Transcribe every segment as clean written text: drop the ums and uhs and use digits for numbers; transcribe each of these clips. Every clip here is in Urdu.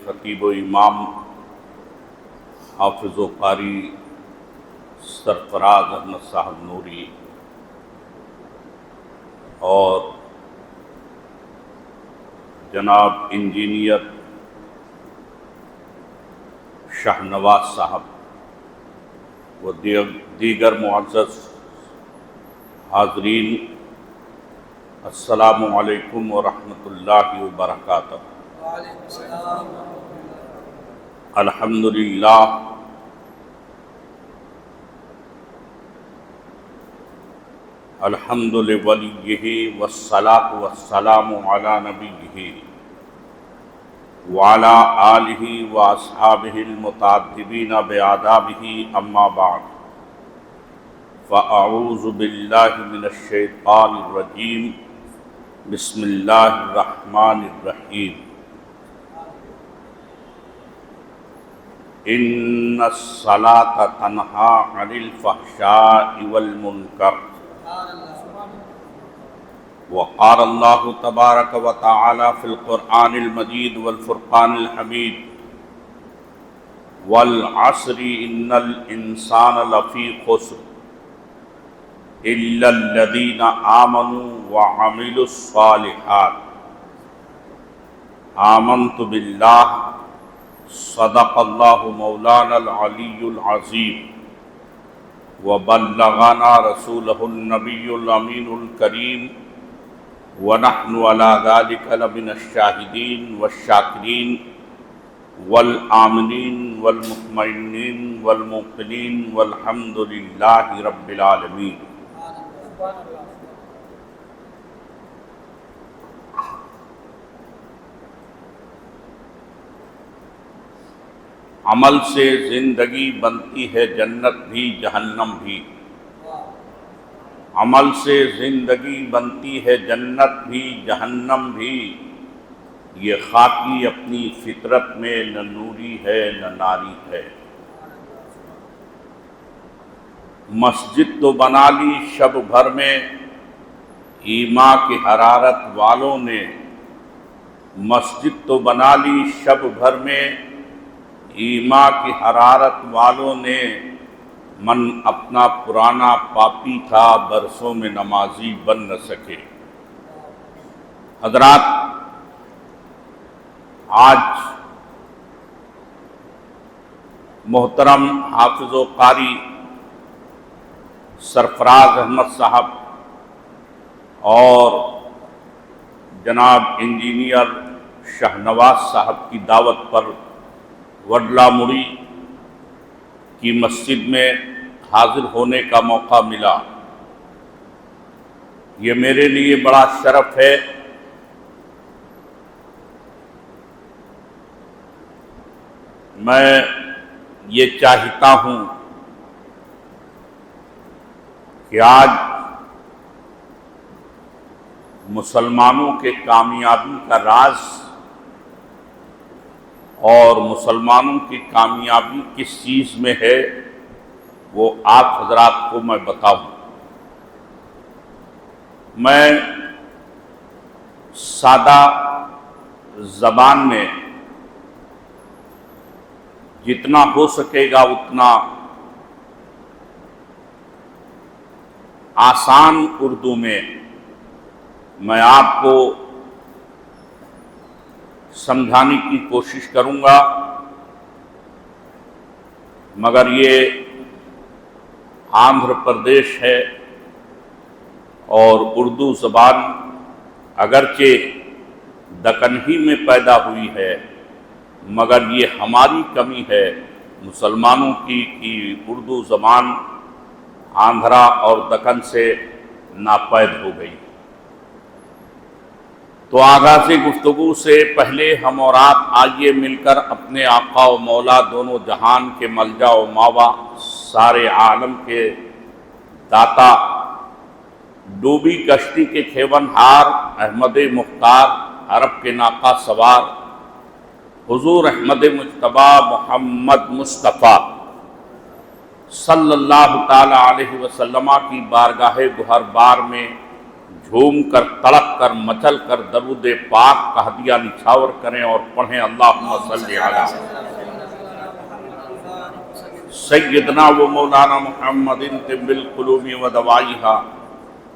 خطیب و امام حافظ و قاری سرفراز احمد صاحب نوری اور جناب انجینئر شاہ نواز صاحب و دیگر معزز حاضرین، السلام علیکم ورحمۃ اللہ وبرکاتہ۔ الحمدللہ الحمد لولیہ والصلاۃ والسلام علی نبیہ وعلی آلہ واصحابہ المتعدبین بآدابہ، اما بعد فاعوذ باللہ من الشیطان الرجیم، بسم اللہ الرحمن الرحیم۔ ان الصلاۃ تنہی عن الفحشاء والمنکر، وقال اللہ تبارک و تعالی فی القرآن المجید والفرقان الحمید، والعصر ان الانسان لفی خسر الا الذین آمنوا وعملوا الصالحات، آمنت باللہ صدق اللہ مولانا العلی العظیم، وبلغنا رسولہ النبی الامین الکریم، ونحن علی ذلک لمن الشاہدین والشاکرین والآمنین والمطمئنین والموقنین والحمد للہ رب العالمین۔ عمل سے زندگی بنتی ہے جنت بھی جہنم بھی، عمل سے زندگی بنتی ہے جنت بھی جہنم بھی، یہ خاکی اپنی فطرت میں نہ نوری ہے نہ ناری ہے۔ مسجد تو بنا لی شب بھر میں ایما کی حرارت والوں نے، مسجد تو بنا لی شب بھر میں ایما کی حرارت والوں نے، من اپنا پرانا پاپی تھا برسوں میں نمازی بن نہ سکے۔ حضرات، آج محترم حافظ و قاری سرفراز احمد صاحب اور جناب انجینئر شاہ نواز صاحب کی دعوت پر وڈلا مڑی کی مسجد میں حاضر ہونے کا موقع ملا۔ یہ میرے لیے بڑا شرف ہے۔ میں یہ چاہتا ہوں کہ آج مسلمانوں کے کامیابی کا راز اور مسلمانوں کی کامیابی کس چیز میں ہے وہ آپ حضرات کو میں بتاؤں۔ میں سادہ زبان میں جتنا ہو سکے گا اتنا آسان اردو میں میں آپ کو سمجھانے کی کوشش کروں گا، مگر یہ آندھر پردیش ہے اور اردو زبان اگرچہ دکن ہی میں پیدا ہوئی ہے، مگر یہ ہماری کمی ہے مسلمانوں کی کہ اردو زبان آندھرا اور دکن سے ناپید ہو گئی۔ تو آغاز گفتگو سے پہلے ہم اور آپ آئیے مل کر اپنے آقا و مولا دونوں جہان کے ملجا و ماوا، سارے عالم کے داتا، ڈوبی کشتی کے کھیون ہار، احمد مختار، عرب کے ناقہ سوار، حضور احمد مجتبیٰ محمد مصطفیٰ صلی اللہ تعالی علیہ وسلم کی بارگاہ گہر بار میں جھوم کر، تڑپ کر، مچل کر درود پاک کا ہدیہ نچھاور کریں اور پڑھیں اللہم صلی علی سیدنا و مولانا محمد طب القلوب و دوائیہا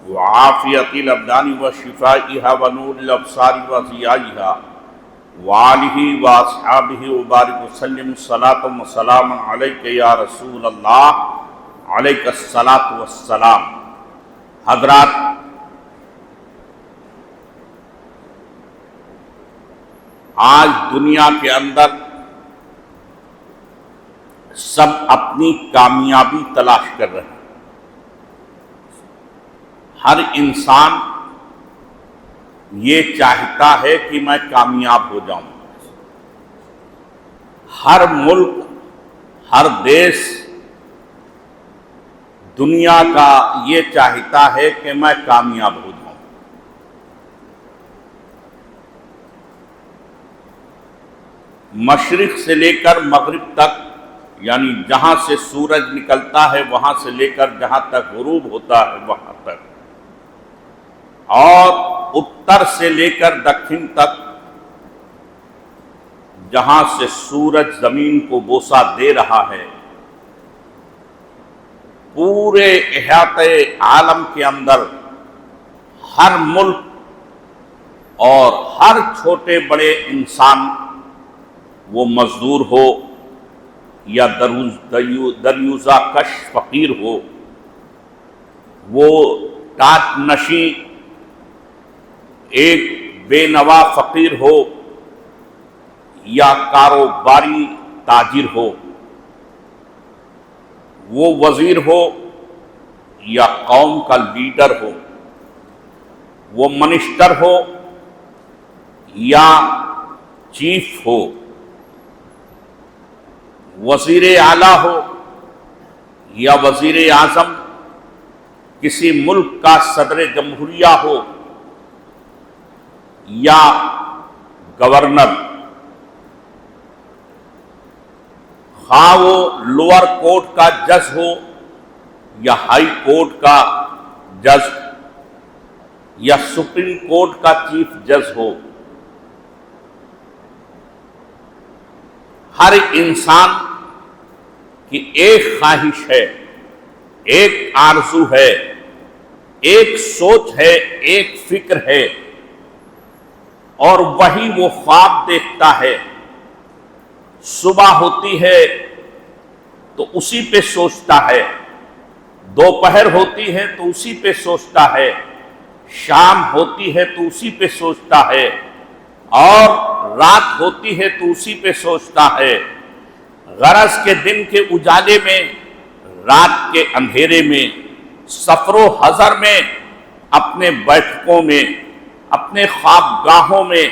وعافیت الابدان و شفائیہا و نور الابصار و ضیائیہا وآلہ و اصحابہ وبارک وسلم صلاۃ و سلام علیک یا رسول اللہ علیک الصلاۃ والسلام۔ حضرات، آج دنیا کے اندر سب اپنی کامیابی تلاش کر رہے ہیں۔ ہر انسان یہ چاہتا ہے کہ میں کامیاب ہو جاؤں۔ ہر ملک، ہر دیش دنیا کا یہ چاہتا ہے کہ میں کامیاب ہو جاؤں۔ مشرق سے لے کر مغرب تک، یعنی جہاں سے سورج نکلتا ہے وہاں سے لے کر جہاں تک غروب ہوتا ہے وہاں تک، اور اتر سے لے کر دکھن تک، جہاں سے سورج زمین کو بوسہ دے رہا ہے، پورے احاطے عالم کے اندر ہر ملک اور ہر چھوٹے بڑے انسان، وہ مزدور ہو یا دریوزہ کش فقیر ہو، وہ ٹاٹ نشیں ایک بے نوا فقیر ہو یا کاروباری تاجر ہو، وہ وزیر ہو یا قوم کا لیڈر ہو، وہ منسٹر ہو یا چیف ہو، وزیر اعلیٰ ہو یا وزیر اعظم، کسی ملک کا صدر جمہوریہ ہو یا گورنر، خواہ وہ لوور کورٹ کا جج ہو یا ہائی کورٹ کا جج یا سپریم کورٹ کا چیف جج ہو، ہر انسان کی ایک خواہش ہے، ایک آرزو ہے، ایک سوچ ہے، ایک فکر ہے، اور وہی وہ خواب دیکھتا ہے۔ صبح ہوتی ہے تو اسی پہ سوچتا ہے، دوپہر ہوتی ہے تو اسی پہ سوچتا ہے، شام ہوتی ہے تو اسی پہ سوچتا ہے، اور رات ہوتی ہے تو اسی پہ سوچتا ہے۔ غرض کے دن کے اجالے میں، رات کے اندھیرے میں، سفر و حضر میں، اپنے بیٹھکوں میں، اپنے خوابگاہوں میں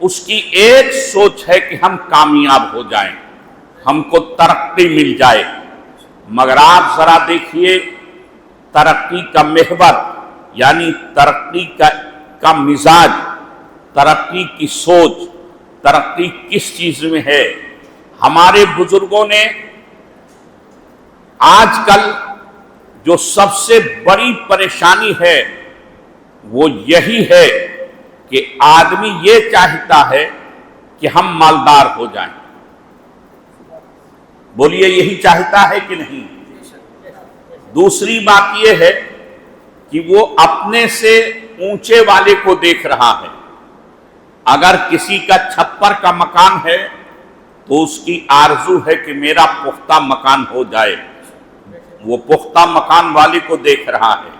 اس کی ایک سوچ ہے کہ ہم کامیاب ہو جائیں، ہم کو ترقی مل جائے۔ مگر آپ ذرا دیکھیے، ترقی کا محور یعنی ترقی کا مزاج، ترقی کی سوچ، ترقی کس چیز میں ہے؟ ہمارے بزرگوں نے آج کل جو سب سے بڑی پریشانی ہے وہ یہی ہے کہ آدمی یہ چاہتا ہے کہ ہم مالدار ہو جائیں۔ بولیے، یہی چاہتا ہے کہ نہیں؟ دوسری بات یہ ہے کہ وہ اپنے سے اونچے والے کو دیکھ رہا ہے۔ اگر کسی کا چھپر کا مکان ہے تو اس کی آرزو ہے کہ میرا پختہ مکان ہو جائے، وہ پختہ مکان والے کو دیکھ رہا ہے۔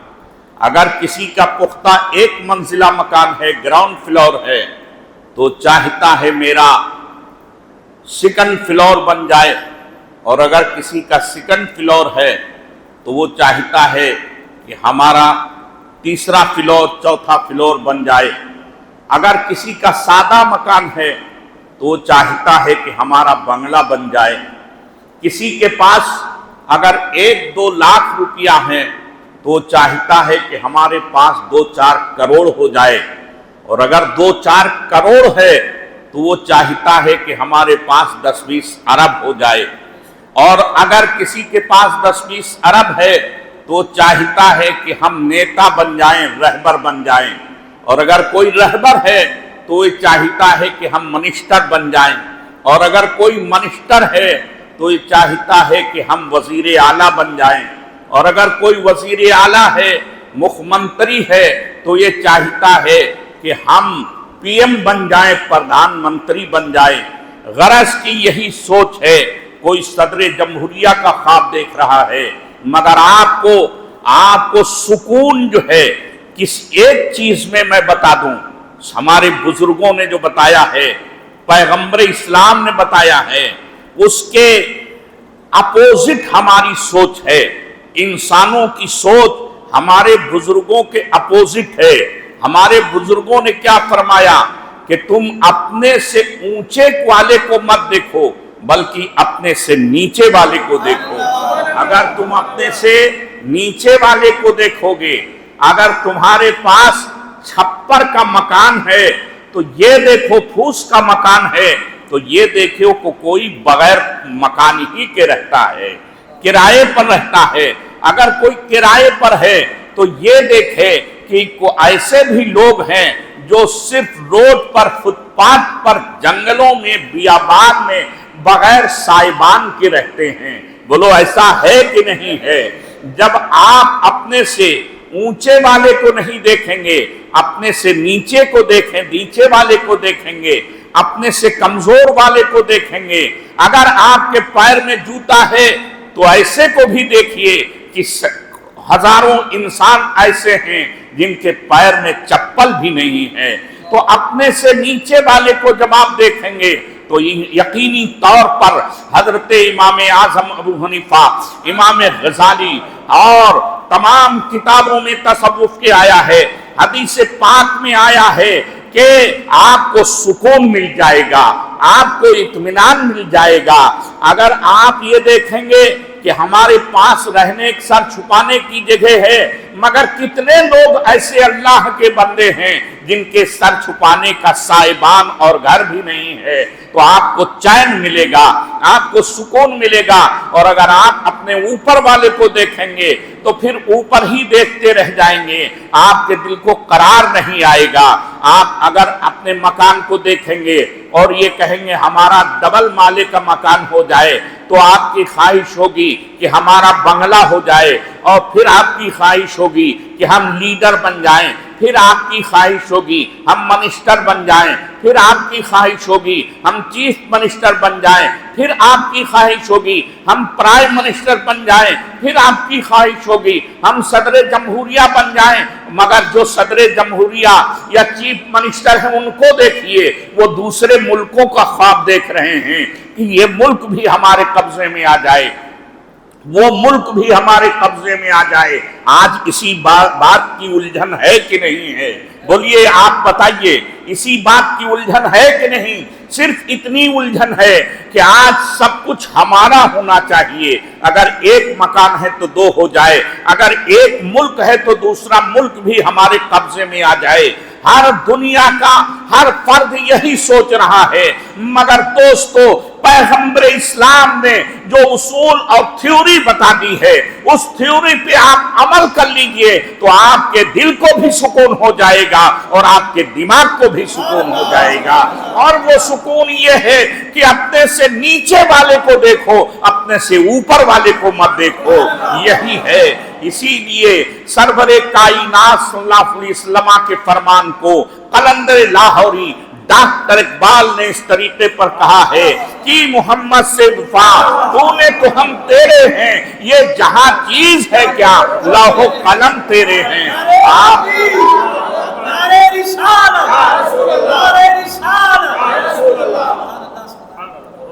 اگر کسی کا پختہ ایک منزلہ مکان ہے، گراؤنڈ فلور ہے، تو چاہتا ہے میرا سیکنڈ فلور بن جائے، اور اگر کسی کا سیکنڈ فلور ہے تو وہ چاہتا ہے کہ ہمارا تیسرا فلور، چوتھا فلور بن جائے۔ اگر کسی کا سادہ مکان ہے تو وہ چاہتا ہے کہ ہمارا بنگلہ بن جائے۔ کسی کے پاس اگر 1-2 لاکھ روپیہ ہیں تو وہ چاہتا ہے کہ ہمارے پاس 2-4 کروڑ ہو جائے، اور اگر 2-4 کروڑ ہے تو وہ چاہتا ہے کہ ہمارے پاس 10-20 ارب ہو جائے، اور اگر کسی کے پاس 10-20 ارب ہے تو چاہتا ہے کہ ہم نیتا بن جائیں، رہبر بن جائیں، اور اگر کوئی رہبر ہے تو یہ چاہتا ہے کہ ہم منسٹر بن جائیں، اور اگر کوئی منسٹر ہے تو یہ چاہتا ہے کہ ہم وزیر اعلیٰ بن جائیں، اور اگر کوئی وزیر اعلیٰ ہے، مکھ منتری ہے، تو یہ چاہتا ہے کہ ہم پی ایم بن جائیں، پردھان منتری بن جائیں۔ غرض کی یہی سوچ ہے، کوئی صدر جمہوریہ کا خواب دیکھ رہا ہے، مگر آپ کو سکون جو ہے کس ایک چیز میں بتا دوں، ہمارے بزرگوں نے جو بتایا ہے، پیغمبر اسلام نے بتایا ہے، اس کے اپوزٹ ہماری سوچ ہے۔ انسانوں کی سوچ ہمارے بزرگوں کے اپوزٹ ہے۔ ہمارے بزرگوں نے کیا فرمایا کہ تم اپنے سے اونچے والے کو مت دیکھو، بلکہ اپنے سے نیچے والے کو دیکھو۔ اگر تم اپنے سے نیچے والے کو دیکھو گے، اگر تمہارے پاس چھپر کا مکان ہے تو یہ دیکھو، پھوس کا مکان ہے تو یہ دیکھو کہ کوئی بغیر مکان ہی کے رہتا ہے، کرائے پر رہتا ہے۔ اگر کوئی کرائے پر ہے تو یہ دیکھے کہ ایسے بھی لوگ ہیں جو صرف روڈ پر، فٹ پاتھ پر، جنگلوں میں، بیابان میں بغیر سائبان کے رہتے ہیں۔ بولو ایسا ہے کہ نہیں ہے؟ جب آپ اپنے سے اونچے والے کو نہیں دیکھیں گے، اپنے سے نیچے کو دیکھیں، نیچے والے کو دیکھیں گے، اپنے سے کمزور والے کو دیکھیں گے۔ اگر آپ کے پیر میں جوتا ہے تو ایسے کو بھی دیکھیے کہ ہزاروں انسان ایسے ہیں جن کے پیر میں چپل بھی نہیں ہے۔ تو اپنے سے نیچے والے کو جب آپ دیکھیں گے تو یقینی طور پر حضرت امام اعظم ابو حنیفہ، امام غزالی اور تمام کتابوں میں تصوف کے آیا ہے، حدیث پاک میں آیا ہے کہ آپ کو سکون مل جائے گا، آپ کو اطمینان مل جائے گا۔ اگر آپ یہ دیکھیں گے کہ ہمارے پاس رہنے، سر چھپانے کی جگہ ہے، مگر کتنے لوگ ایسے اللہ کے بندے ہیں جن کے سر چھپانے کا سائبان اور گھر بھی نہیں ہے، تو آپ کو چین ملے گا، آپ کو سکون ملے گا۔ اور اگر آپ اپنے اوپر والے کو دیکھیں گے تو پھر اوپر ہی دیکھتے رہ جائیں گے، آپ کے دل کو قرار نہیں آئے گا۔ آپ اگر اپنے مکان کو دیکھیں گے اور یہ کہیں گے ہمارا ڈبل مالے کا مکان ہو جائے، تو آپ کی خواہش ہوگی کہ ہمارا بنگلہ ہو جائے، اور پھر آپ کی خواہش ہوگی کہ ہم لیڈر بن جائیں، پھر آپ کی خواہش ہوگی ہم منسٹر بن جائیں، پھر آپ کی خواہش ہوگی ہم چیف منسٹر بن جائیں، پھر آپ کی خواہش ہوگی ہم پرائم منسٹر بن جائیں، پھر آپ کی خواہش ہوگی ہم صدر جمہوریہ بن جائیں۔ مگر جو صدر جمہوریہ یا چیف منسٹر ہیں ان کو دیکھیے، وہ دوسرے ملکوں کا خواب دیکھ رہے ہیں کہ یہ ملک بھی ہمارے قبضے میں آ جائے، وہ ملک بھی ہمارے قبضے میں آ جائے۔ آج اسی بات کی الجھن ہے کہ نہیں ہے؟ بولیے، آپ بتائیے، اسی بات کی الجھن ہے کہ نہیں؟ صرف اتنی الجھن ہے کہ آج سب کچھ ہمارا ہونا چاہیے۔ اگر ایک مکان ہے تو دو ہو جائے، اگر ایک ملک ہے تو دوسرا ملک بھی ہمارے قبضے میں آ جائے۔ ہر دنیا کا ہر فرد یہی سوچ رہا ہے، مگر دوستو پیغمبر اسلام نے جو اصول اور تھیوری بتا دی ہے، اس تھیوری پہ آپ عمل کر لیجئے تو آپ کے دل کو بھی سکون ہو جائے گا اور آپ کے دماغ کو بھی سکون ہو جائے گا۔ اور وہ سکون یہ ہے کہ اپنے سے نیچے والے کو دیکھو، اپنے سے اوپر والے کو مت دیکھو، یہی ہے۔ اسی لیے سرور کائنات صلی اللہ علیہ وسلم کے فرمان کو قلندر لاہوری ڈاکٹر اقبال نے اس طریقے پر کہا ہے کہ محمد سے وفا تو نے تو ہم تیرے ہیں، یہ جہاں چیز ہے کیا لوح و قلم تیرے ہیں۔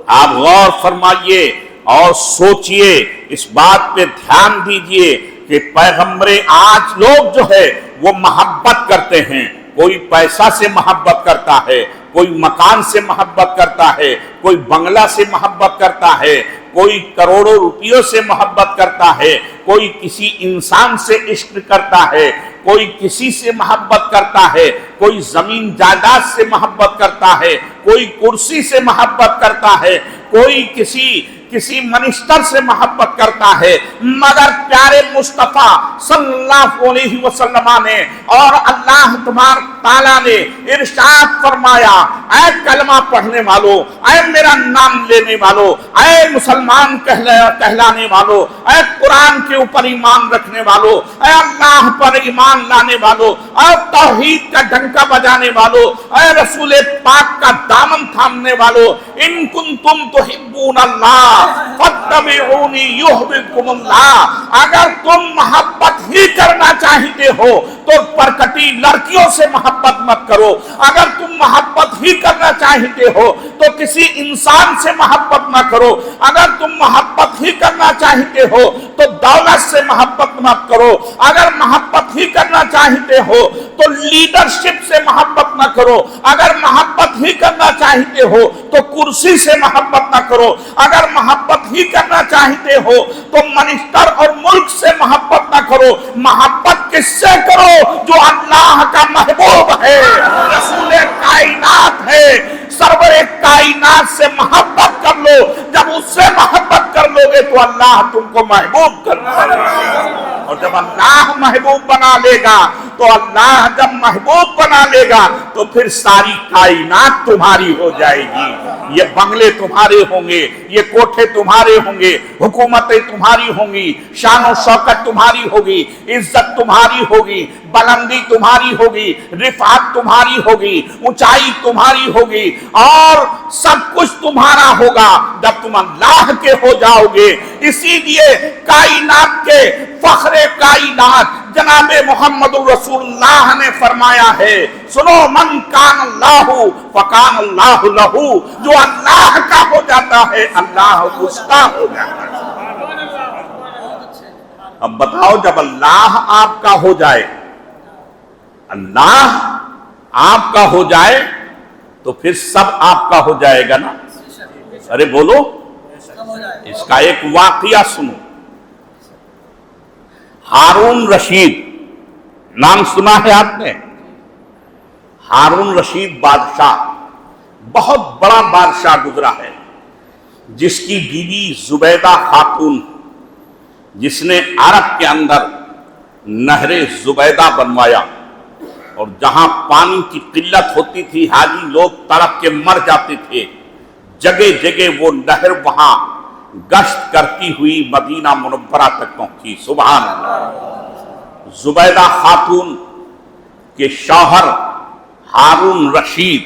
آپ غور فرمائیے اور سوچئے، اس بات پہ دھیان دیجئے کہ پیغمبر آج لوگ جو ہے وہ محبت کرتے ہیں، کوئی پیسہ سے محبت کرتا ہے، کوئی مکان سے محبت کرتا ہے، کوئی بنگلہ سے محبت کرتا ہے، کوئی کروڑوں روپیوں سے محبت کرتا ہے، کوئی کسی انسان سے عشق کرتا ہے، کوئی کسی سے محبت کرتا ہے، کوئی زمین جائیداد سے محبت کرتا ہے، کوئی کرسی سے محبت کرتا ہے، کوئی کسی منسٹر سے محبت کرتا ہے، مگر پیارے مصطفیٰ صلی اللہ علیہ وسلم نے اور اللہ تبارک تعالیٰ نے ارشاد فرمایا، اے کلمہ پڑھنے والو، اے میرا نام لینے والو، اے مسلمان کہلانے والو، اے قرآن کے اوپر ایمان رکھنے والو، اے اللہ پر ایمان لانے والو، اے توحید کا ڈنکا بجانے والو، اے رسول پاک کا دامن تھامنے والو، ان کنتم تحبون اللہ فاتبعونی یحببکم اللہ، اگر تم محبت ہی کرنا چاہتے ہو تو پرکٹی لڑکیوں سے محبت مت کرو، اگر تم محبت ہی کرنا چاہتے ہو تو کسی انسان سے محبت نہ کرو، اگر تم محبت ہی کرنا چاہتے ہو تو دولت سے محبت مت کرو، اگر محبت ہی کرنا چاہتے ہو تو لیڈرشپ سے محبت نہ کرو، اگر محبت ہی کرنا چاہتے ہو تو کرسی سے محبت نہ کرو، اگر محبت ہی کرنا چاہتے ہو تو منسٹر اور ملک سے محبت نہ کرو، محبت کس سے کرو؟ جو اللہ کا محبوب ہے، رسول کائنات ہے، سرور کائنات سے محبت کر لو، جب اس سے محبت کر لو گے تو اللہ تم کو محبوب کر لے گا، اور جب اللہ محبوب بنا لے گا تو اللہ جب محبوب بنا لے گا تو پھر ساری کائنات تمہاری ہو جائے گی، یہ بنگلے تمہارے ہوں گے، یہ کوٹھے تمہارے ہوں گے، حکومتیں تمہاری ہوں گی، شان و شوکت تمہاری ہوگی، عزت تمہاری ہوگی، بلندی تمہاری ہوگی، رفعت تمہاری ہوگی، اونچائی تمہاری ہوگی، اور سب کچھ تمہارا ہوگا جب تم اللہ کے ہو جاؤ گے۔ اسی لیے کائنات کے فخر کائنات جناب محمد رسول اللہ نے فرمایا ہے، سنو، من کان اللہ فکان اللہ لہو، جو اللہ کا ہو جاتا ہے اللہ اس کا ہو جاتا ہے۔ اب بتاؤ، جب اللہ آپ کا ہو جائے، اللہ آپ کا ہو جائے تو پھر سب آپ کا ہو جائے گا نا؟ ارے بولو، اس کا ایک واقعہ سنو۔ ہارون رشید نام سنا ہے آپ نے؟ ہارون رشید بادشاہ، بہت بڑا بادشاہ گزرا ہے، جس کی بیوی زبیدہ خاتون، جس نے عرب کے اندر نہر زبیدہ بنوایا، اور جہاں پانی کی قلت ہوتی تھی، حاجی لوگ تڑپ کے مر جاتے تھے، جگہ جگہ وہ نہر وہاں گشت کرتی ہوئی مدینہ منورہ تک پہنچی۔ سبحان اللہ۔ زبیدہ خاتون کے شوہر ہارون رشید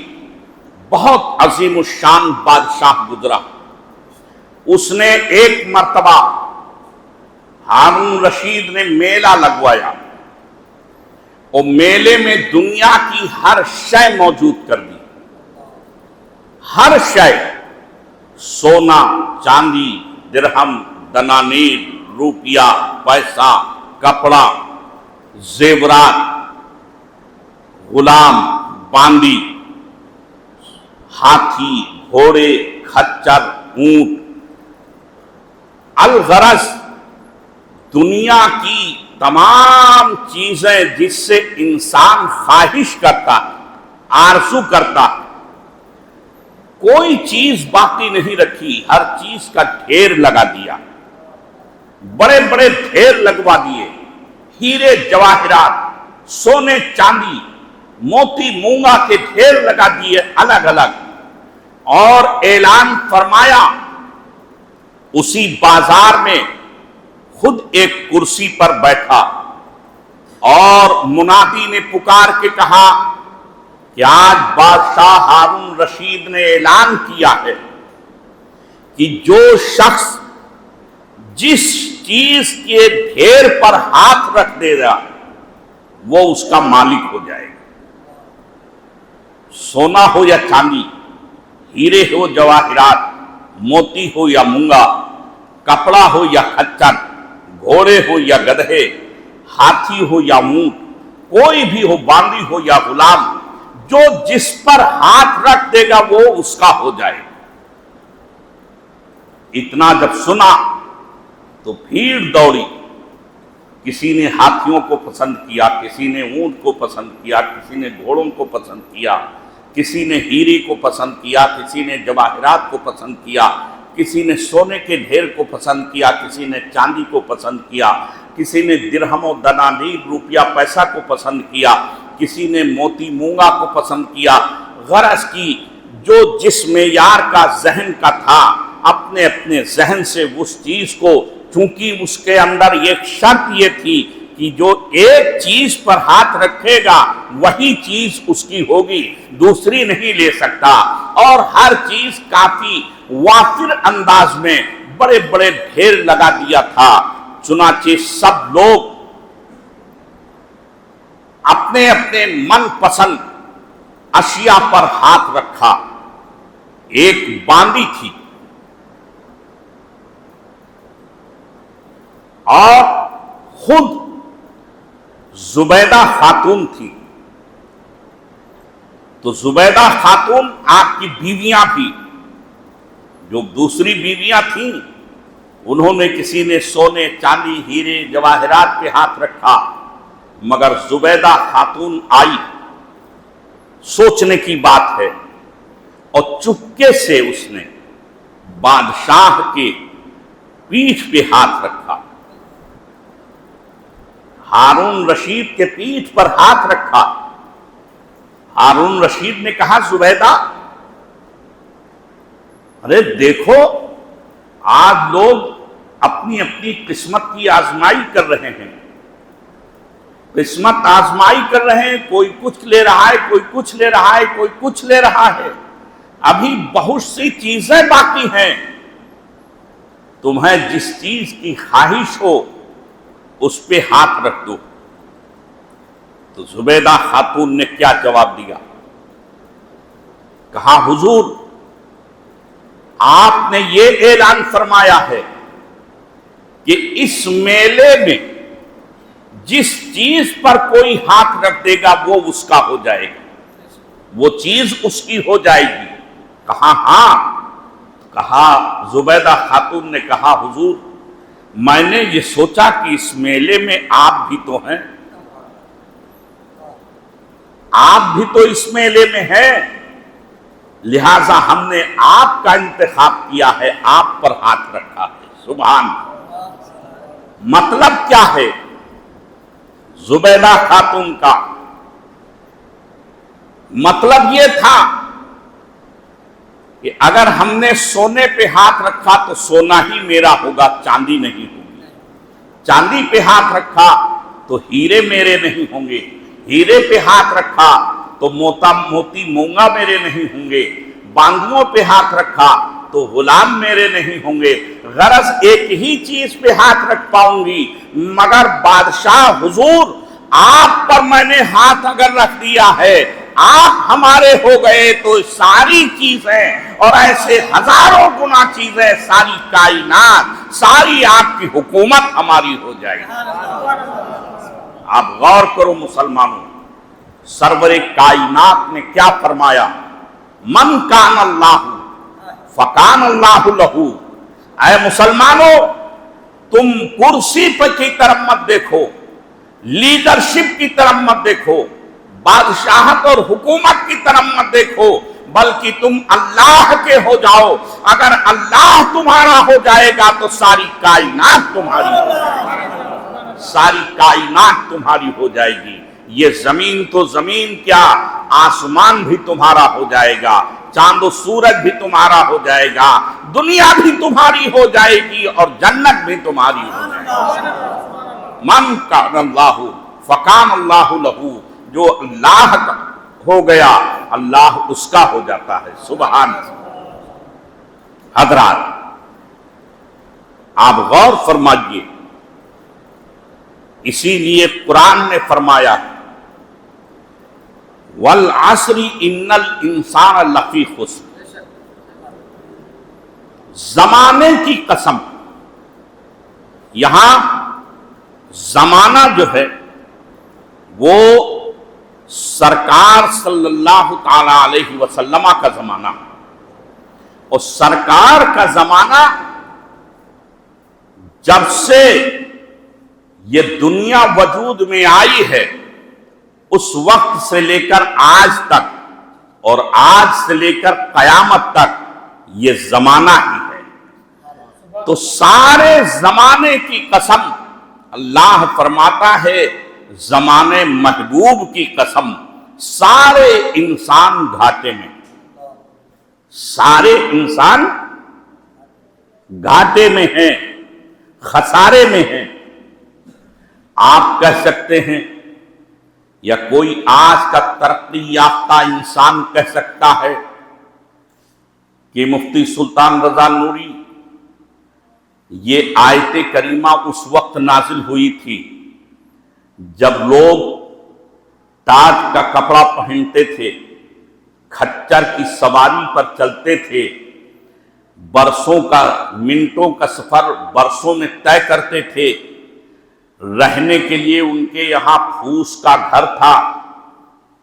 بہت عظیم الشان بادشاہ گزرا۔ اس نے ایک مرتبہ ہارون رشید نے میلہ لگوایا، اور میلے میں دنیا کی ہر شے موجود کر دی، ہر شے، سونا، چاندی، درہم، دنانیر، روپیہ، پیسہ، کپڑا، زیورات، غلام، باندی، ہاتھی، گھوڑے، خچر، اونٹ، الغرض دنیا کی تمام چیزیں جس سے انسان خواہش کرتا ہے، آرزو کرتا ہے، کوئی چیز باقی نہیں رکھی، ہر چیز کا ڈھیر لگا دیا، بڑے بڑے ڈھیر لگوا دیے، ہیرے جواہرات، سونے چاندی، موتی مونگا کے ڈھیر لگا دیے الگ الگ، اور اعلان فرمایا، اسی بازار میں خود ایک کرسی پر بیٹھا، اور منادی نے پکار کے کہا کہ آج بادشاہ ہارون رشید نے اعلان کیا ہے کہ جو شخص جس چیز کے ڈھیر پر ہاتھ رکھ دے گا وہ اس کا مالک ہو جائے گا، سونا ہو یا چاندی، ہیرے ہو جواہرات، موتی ہو یا مونگا، کپڑا ہو یا خچر، گھوڑے ہو یا گدھے، ہاتھی ہو یا اونٹ، کوئی بھی ہو، باندی ہو یا غلام، جو جس پر ہاتھ رکھ دے گا وہ اس کا ہو جائے گا۔ اتنا جب سنا تو بھیڑ دوڑی کسی نے ہاتھیوں کو پسند کیا، کسی نے اونٹ کو پسند کیا، کسی نے گھوڑوں کو پسند کیا، کسی نے ہیرے کو پسند کیا، کسی نے جواہرات کو پسند کیا، کسی نے سونے کے ڈھیر کو پسند کیا، کسی نے چاندی کو پسند کیا، کسی نے درہم و دنانیر روپیہ پیسہ کو پسند کیا، کسی نے موتی مونگا کو پسند کیا۔ غرض کی جو جس معیار کا ذہن کا تھا، اپنے اپنے ذہن سے اس چیز کو، چونکہ اس کے اندر ایک شرط یہ تھی کہ جو ایک چیز پر ہاتھ رکھے گا وہی چیز اس کی ہوگی، دوسری نہیں لے سکتا، اور ہر چیز کافی وافر انداز میں بڑے بڑے ڈھیر لگا دیا تھا۔ چنانچہ سب لوگ اپنے اپنے من پسند اشیاء پر ہاتھ رکھا۔ ایک باندی تھی اور خود زبیدہ خاتون تھی، تو زبیدہ خاتون آپ کی بیویاں بھی، جو دوسری بیویاں تھیں، انہوں نے کسی نے سونے چاندی ہیرے جواہرات پہ ہاتھ رکھا، مگر زبیدہ خاتون آئی۔ سوچنے کی بات ہے، اور چپکے سے اس نے بادشاہ کے پیٹھ پہ ہاتھ رکھا، ہارون رشید کے پیٹھ پر ہاتھ رکھا۔ ہارون رشید نے کہا زبیدہ، ارے دیکھو آج لوگ اپنی اپنی قسمت کی آزمائی کر رہے ہیں، قسمت آزمائی کر رہے ہیں، کوئی کچھ لے رہا ہے، کوئی کچھ لے رہا ہے، کوئی کچھ لے رہا ہے، ابھی بہت سی چیزیں باقی ہیں، تمہیں جس چیز کی خواہش ہو اس پہ ہاتھ رکھ دو۔ تو زبیدہ خاتون نے کیا جواب دیا؟ کہا حضور آپ نے یہ اعلان فرمایا ہے کہ اس میلے میں جس چیز پر کوئی ہاتھ رکھ دے گا وہ اس کا ہو جائے گا، وہ چیز اس کی ہو جائے گی۔ کہا ہاں۔ کہا زبیدہ خاتون نے کہا حضور میں نے یہ سوچا کہ اس میلے میں آپ بھی تو ہیں، آپ بھی تو اس میلے میں ہیں، لہذا ہم نے آپ کا انتخاب کیا ہے، آپ پر ہاتھ رکھا ہے۔ سبحان اللہ۔ مطلب کیا ہے زبیدہ خاتون کا؟ مطلب یہ تھا کہ اگر ہم نے سونے پہ ہاتھ رکھا تو سونا ہی میرا ہوگا، چاندی نہیں ہوگی، چاندی پہ ہاتھ رکھا تو ہیرے میرے نہیں ہوں گے، ہیرے پہ ہاتھ رکھا تو موتی مونگا میرے نہیں ہوں گے، باندیوں پہ ہاتھ رکھا تو غلام میرے نہیں ہوں گے، غرض ایک ہی چیز پہ ہاتھ رکھ پاؤں گی، مگر بادشاہ حضور آپ پر میں نے ہاتھ اگر رکھ دیا ہے، آپ ہمارے ہو گئے تو ساری چیزیں اور ایسے ہزاروں گنا چیزیں، ساری کائنات، ساری آپ کی حکومت ہماری ہو جائے گی۔ آپ غور کرو مسلمانوں، سرور کائنات نے کیا فرمایا؟ من کان اللہ فکان اللہ لہو۔ اے مسلمانوں تم کرسی پر کی طرف مت دیکھو، لیڈرشپ کی طرف مت دیکھو، بادشاہت اور حکومت کی طرف مت دیکھو، بلکہ تم اللہ کے ہو جاؤ۔ اگر اللہ تمہارا ہو جائے گا تو ساری کائنات تمہاری ہو جائے گی، ساری کائنات تمہاری ہو جائے گی۔ یہ زمین تو زمین کیا، آسمان بھی تمہارا ہو جائے گا، چاند و سورج بھی تمہارا ہو جائے گا، دنیا بھی تمہاری ہو جائے گی، اور جنت بھی تمہاری ہو جائے گی۔ من کان اللہ فکان اللہ لہو، جو اللہ کا ہو گیا اللہ اس کا ہو جاتا ہے۔ سبحان اللہ۔ حضرات آپ غور فرمائیے، اسی لیے قرآن نے فرمایا وَالْعَصْرِ إِنَّ الْإِنسَانَ لَفِي خُسْرٍ، زمانے کی قسم۔ یہاں زمانہ جو ہے وہ سرکار صلی اللہ تعالی علیہ وسلم کا زمانہ، اور سرکار کا زمانہ جب سے یہ دنیا وجود میں آئی ہے اس وقت سے لے کر آج تک اور آج سے لے کر قیامت تک یہ زمانہ ہی ہے۔ تو سارے زمانے کی قسم اللہ فرماتا ہے، زمانے محبوب کی قسم، سارے انسان گھاٹے میں، سارے انسان گھاٹے میں ہیں، خسارے میں ہیں۔ آپ کہہ سکتے ہیں یا کوئی آج کا ترقی یافتہ انسان کہہ سکتا ہے کہ مفتی سلطان رضا نوری، یہ آیت کریمہ اس وقت نازل ہوئی تھی جب لوگ تاج کا کپڑا پہنتے تھے، کھچر کی سواری پر چلتے تھے، برسوں کا، منٹوں کا سفر برسوں میں طے کرتے تھے، رہنے کے لیے ان کے یہاں پھوس کا گھر تھا،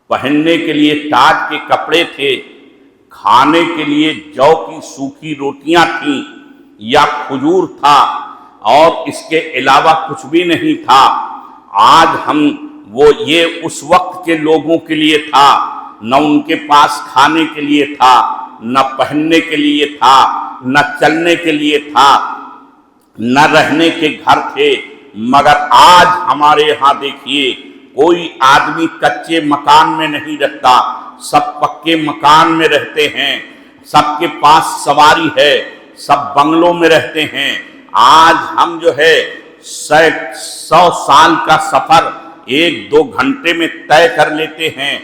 پہننے کے لیے تاج کے کپڑے تھے، کھانے کے لیے جو کی سوکھی روٹیاں تھیں یا کھجور تھا، اور اس کے علاوہ کچھ بھی نہیں تھا۔ آج یہ اس وقت کے لوگوں کے لیے تھا، نہ ان کے پاس کھانے کے لیے تھا، نہ پہننے کے لیے تھا، نہ چلنے کے لیے تھا، نہ رہنے کے گھر تھے۔ مگر آج ہمارے ہاں دیکھیے، کوئی آدمی کچے مکان میں نہیں رہتا، سب پکے مکان میں رہتے ہیں، سب کے پاس سواری ہے، سب بنگلوں میں رہتے ہیں۔ آج ہم جو ہے 100 سال کا سفر 1-2 گھنٹے میں طے کر لیتے ہیں،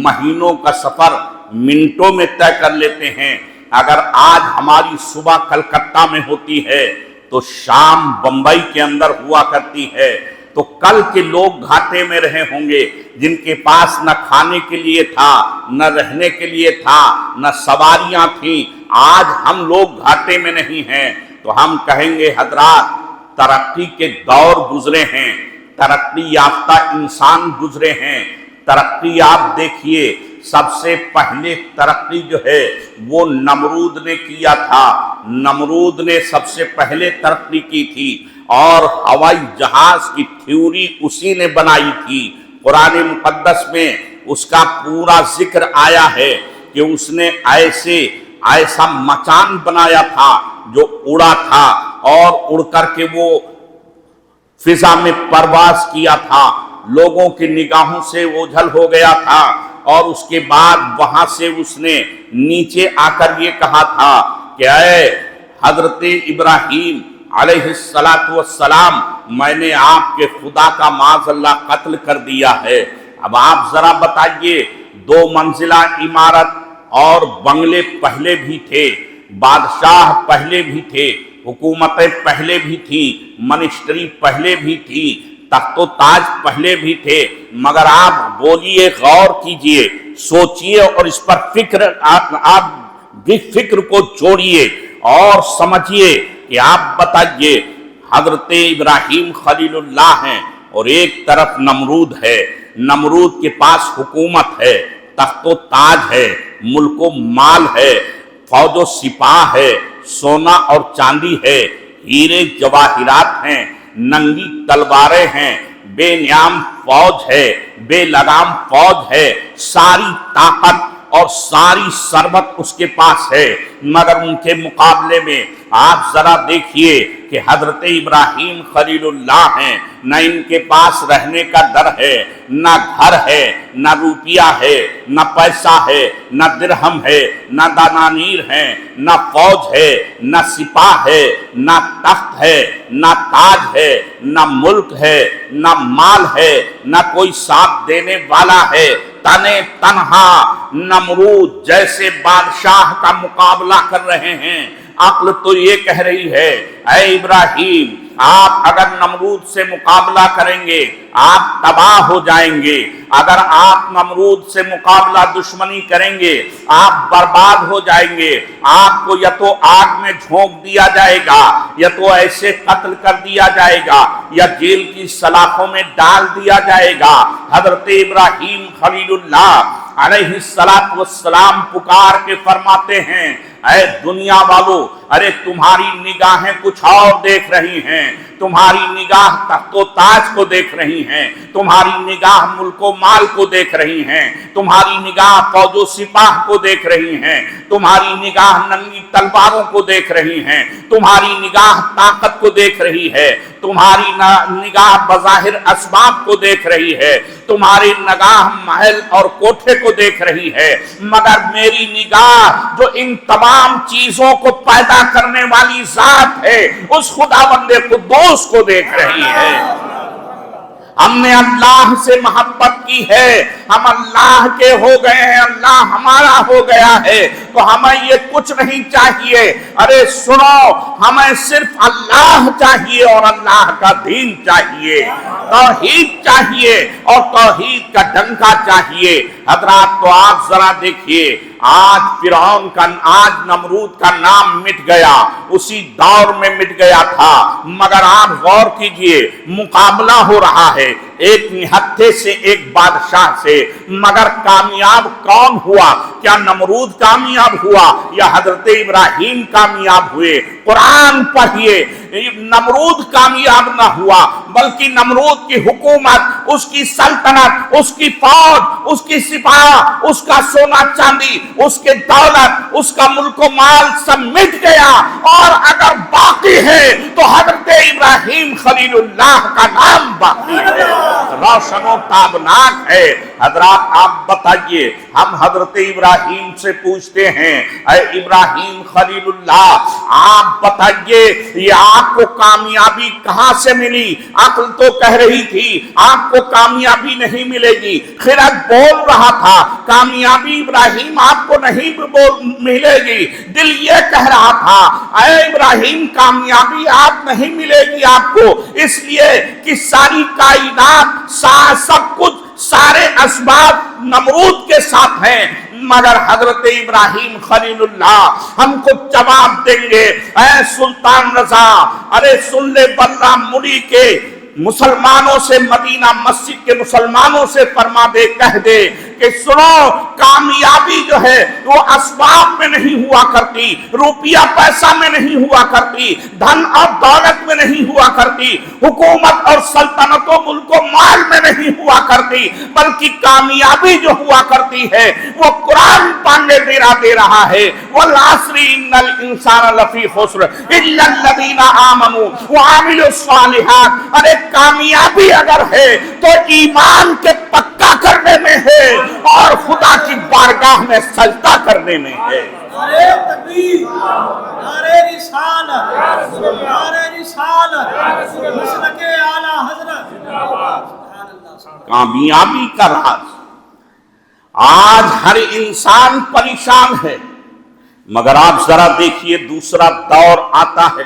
مہینوں کا سفر منٹوں میں طے کر لیتے ہیں۔ اگر آج ہماری صبح کلکتہ میں ہوتی ہے تو شام بمبئی کے اندر ہوا کرتی ہے، تو کل کے لوگ گھاٹے میں رہے ہوں گے جن کے پاس نہ کھانے کے لیے تھا، نہ رہنے کے لیے تھا، نہ سواریاں تھیں۔ آج ہم لوگ گھاٹے میں نہیں ہیں تو ہم کہیں گے حضرات ترقی کے دور گزرے ہیں، ترقی یافتہ انسان گزرے ہیں۔ ترقی آپ دیکھیے، سب سے پہلے ترقی جو ہے وہ نمرود نے کیا تھا، نمرود نے سب سے پہلے ترقی کی تھی، اور ہوائی جہاز کی تھیوری اسی نے بنائی تھی۔ قرآن مقدس میں اس کا پورا ذکر آیا ہے کہ اس نے ایسا مچان بنایا تھا جو اڑا تھا، اور اڑ کر کے وہ فضا میں پرواز کیا تھا، لوگوں کی نگاہوں سے اوجھل ہو گیا تھا، اور اس کے بعد وہاں سے اس نے نیچے آ کر یہ کہا تھا کہ اے حضرت ابراہیم علیہ السلام، میں نے آپ کے خدا کا معاذ اللہ قتل کر دیا ہے۔ اب آپ ذرا بتائیے، 2 منزلہ عمارت اور بنگلے پہلے بھی تھے، بادشاہ پہلے بھی تھے، حکومتیں پہلے بھی تھیں، منسٹری پہلے بھی تھی، تخت و تاج پہلے بھی تھے، مگر آپ بولیے، غور کیجئے، سوچئے، اور اس پر آپ فکر کو جوڑیے اور سمجھیے کہ آپ بتائیے، حضرت ابراہیم خلیل اللہ ہیں اور ایک طرف نمرود ہے، نمرود کے پاس حکومت ہے، تخت و تاج ہے، ملک و مال ہے، فوج و سپاہ ہے، سونا اور چاندی ہے، ہیرے جواہرات ہیں، ننگی تلواریں ہیں، بے نیام فوج ہے، بے لگام فوج ہے، ساری طاقت اور ساری ثروت اس کے پاس ہے، مگر ان کے مقابلے میں آپ ذرا دیکھیے کہ حضرت ابراہیم خلیل اللہ ہیں، نہ ان کے پاس رہنے کا در ہے، نہ گھر ہے، نہ روپیہ ہے، نہ پیسہ ہے، نہ درہم ہے، نہ دنانیر ہے، نہ فوج ہے، نہ سپاہ ہے، نہ تخت ہے، نہ تاج ہے، نہ ملک ہے، نہ مال ہے، نہ کوئی ساتھ دینے والا ہے۔ تنے تنہا نمرود جیسے بادشاہ کا مقابلہ کر رہے ہیں۔ عقل تو یہ کہہ رہی ہے، اے ابراہیم، آپ اگر نمرود سے مقابلہ کریں گے آپ تباہ ہو جائیں گے، اگر آپ نمرود سے مقابلہ دشمنی کریں گے آپ برباد ہو جائیں گے، آپ کو یا تو آگ میں جھونک دیا جائے گا، یا تو ایسے قتل کر دیا جائے گا، یا جیل کی سلاخوں میں ڈال دیا جائے گا۔ حضرت ابراہیم خلیل اللہ علیہ السلام پکار کے فرماتے ہیں، اے دنیا والو، ارے تمہاری نگاہیں کچھ اور دیکھ رہی ہیں، تمہاری نگاہ تخت و تاج کو دیکھ رہی ہیں، تمہاری نگاہ ملک و مال کو دیکھ رہی ہیں، تمہاری نگاہ فوج و سپاہ کو دیکھ رہی ہیں، تمہاری نگاہ ننگی تلواروں کو دیکھ رہی ہیں، تمہاری نگاہ طاقت کو دیکھ رہی ہے، تمہاری نگاہ بظاہر اسباب کو دیکھ رہی ہے، تمہاری نگاہ محل اور کوٹھے کو دیکھ رہی ہے، مگر میری نگاہ جو ان تمام چیزوں کو پیدا کرنے والی ذات ہے اس خداوند قدوس کو دیکھ رہی ہے۔ ہم نے اللہ سے محبت کی ہے، ہم اللہ کے ہو گئے ہیں، اللہ ہمارا ہو گیا ہے، تو ہمیں یہ کچھ نہیں چاہیے۔ ارے سنو، ہمیں صرف اللہ چاہیے اور اللہ کا دین چاہیے، توحید چاہیے اور توحید کا ڈنکا چاہیے۔ حضرات تو آپ ذرا دیکھیے، آج فرعون کا، آج نمرود کا نام مٹ گیا، اسی دور میں مٹ گیا تھا، مگر آپ غور کیجئے، مقابلہ ہو رہا ہے ایک نہتھے سے، ایک بادشاہ سے، مگر کامیاب کون ہوا؟ کیا نمرود کامیاب ہوا یا حضرت ابراہیم کامیاب ہوئے؟ قرآن پڑھیے، نمرود کامیاب نہ ہوا، بلکہ نمرود کی حکومت، اس کی سلطنت، اس کی فوج، اس کی سپاہ، اس کا سونا چاندی، اس کے دولت، اس کا ملک و مال سب مٹ گیا، اور اگر باقی ہے تو حضرت ابراہیم خلیل اللہ کا نام باقی ہے، روشن و تابناک ہے۔ حضرات آپ بتائیے، ہم حضرت ابراہیم سے پوچھتے ہیں، اے ابراہیم خلیل اللہ، آپ بتائیے یہ آپ کو کامیابی کہاں سے ملی؟ عقل تو کہہ رہی تھی آپ کو کامیابی نہیں ملے گی، خرد بول رہا تھا کامیابی ابراہیم آپ کو نہیں ملے گی، دل یہ کہہ رہا تھا اے ابراہیم کامیابی آپ نہیں ملے گی آپ کو، اس لیے کہ ساری کائنات، سب کچھ، سارے اسباب نمرود کے ساتھ ہیں، مگر حضرت ابراہیم خلیل اللہ ہم کو جواب دیں گے۔ اے سلطان رضا، ارے سن لے برہ ملی کے مسلمانوں سے، مدینہ مسجد کے مسلمانوں سے فرما دے، کہہ دے کہ سنو، کامیابی جو ہے وہ اسباب میں نہیں ہوا کرتی، روپیہ پیسہ میں نہیں ہوا کرتی، دھن اور دولت میں نہیں ہوا کرتی، حکومت اور سلطنت و ملک و مال میں نہیں ہوا کرتی، بلکہ کامیابی جو ہوا کرتی ہے وہ قرآن پانے دے رہا ہے، والعصر ان الانسان لفی خسر الا الذین آمنوا وعملوا الصالحات۔ ارے کامیابی اگر ہے تو ایمان کے پکا کرنے میں ہے اور خدا کی بارگاہ میں سجدہ کرنے میں ہے۔ نعرہ تکبیر، نعرہ رسالت، نعرہ رسالت، مسلک اعلی حضرت۔ کامیابی کا راز آج ہر انسان پریشان ہے، مگر آپ ذرا دیکھیے دوسرا دور آتا ہے،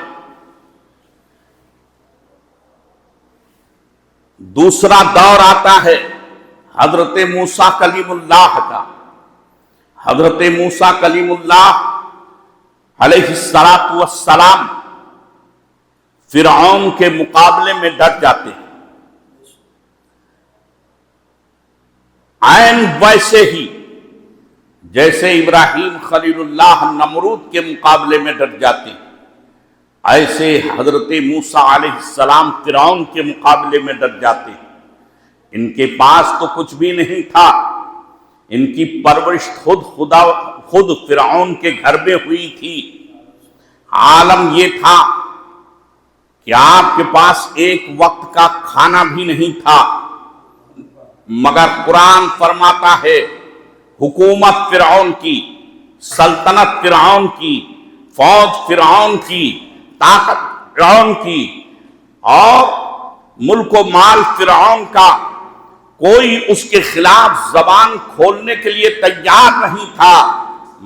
دوسرا دور آتا ہے حضرت موسیٰ کلیم اللہ کا۔ حضرت موسیٰ کلیم اللہ علیہ السلام فرعون کے مقابلے میں ڈٹ جاتے ہیں، عین ویسے ہی جیسے ابراہیم خلیل اللہ نمرود کے مقابلے میں ڈٹ جاتے ہیں، ایسے حضرت موسیٰ علیہ السلام فرعون کے مقابلے میں ڈٹ جاتے ہیں۔ ان کے پاس تو کچھ بھی نہیں تھا، ان کی پرورش خود فرعون کے گھر میں ہوئی تھی۔ عالم یہ تھا کہ آپ کے پاس ایک وقت کا کھانا بھی نہیں تھا، مگر قرآن فرماتا ہے حکومت فرعون کی، سلطنت فرعون کی، فوج فرعون کی، طاقت فرعون کی اور ملک و مال فرعون کا، کوئی اس کے خلاف زبان کھولنے کے لیے تیار نہیں تھا،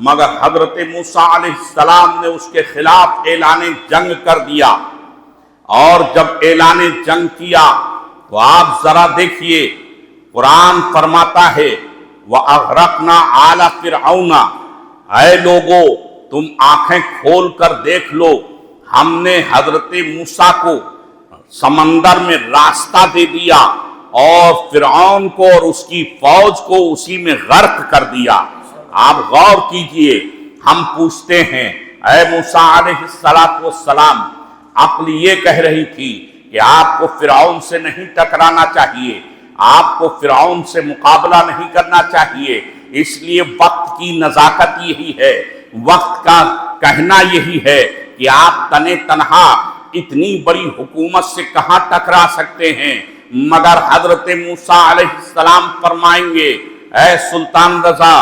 مگر حضرت موسیٰ علیہ السلام نے اس کے خلاف اعلان جنگ کر دیا، اور جب اعلان جنگ کیا تو آپ ذرا دیکھیے قرآن فرماتا ہے وَأَغْرَقْنَا آلَ فِرْعَوْنَ، اے لوگو تم آنکھیں کھول کر دیکھ لو، ہم نے حضرت موسیٰ کو سمندر میں راستہ دے دیا اور فرعون کو اور اس کی فوج کو اسی میں غرق کر دیا۔ آپ غور کیجئے، ہم پوچھتے ہیں اے موسیٰ علیہ السلام، عقل یہ کہہ رہی تھی کہ آپ کو فرعون سے نہیں ٹکرانا چاہیے، آپ کو فرعون سے مقابلہ نہیں کرنا چاہیے، اس لیے وقت کی نزاکت یہی ہے، وقت کا کہنا یہی ہے کہ آپ تنے تنہا اتنی بڑی حکومت سے کہاں ٹکرا سکتے ہیں۔ مگر حضرت موسیٰ علیہ السلام فرمائیں گے اے سلطان رضا،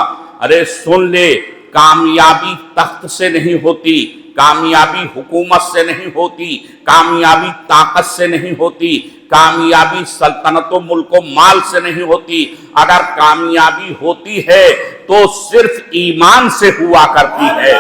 ارے سن لے، کامیابی تخت سے نہیں ہوتی، کامیابی حکومت سے نہیں ہوتی، کامیابی طاقت سے نہیں ہوتی، کامیابی سلطنت و ملک و مال سے نہیں ہوتی، اگر کامیابی ہوتی ہے تو صرف ایمان سے ہوا کرتی ہے،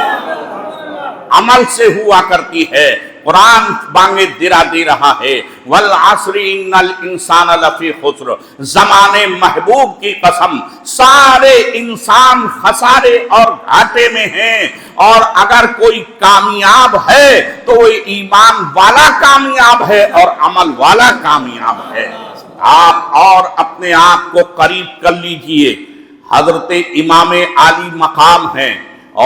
عمل سے ہوا کرتی ہے۔ قرآن بانگے درا دے رہا ہے والعصر ان الانسان لفی خسر، زمانے محبوب کی قسم سارے انسان خسارے اور گھاٹے میں ہیں، اور اگر کوئی کامیاب ہے تو وہ ایمان والا کامیاب ہے اور عمل والا کامیاب ہے۔ آپ اور اپنے آپ کو قریب کر لیجئے، حضرت امام عالی مقام ہیں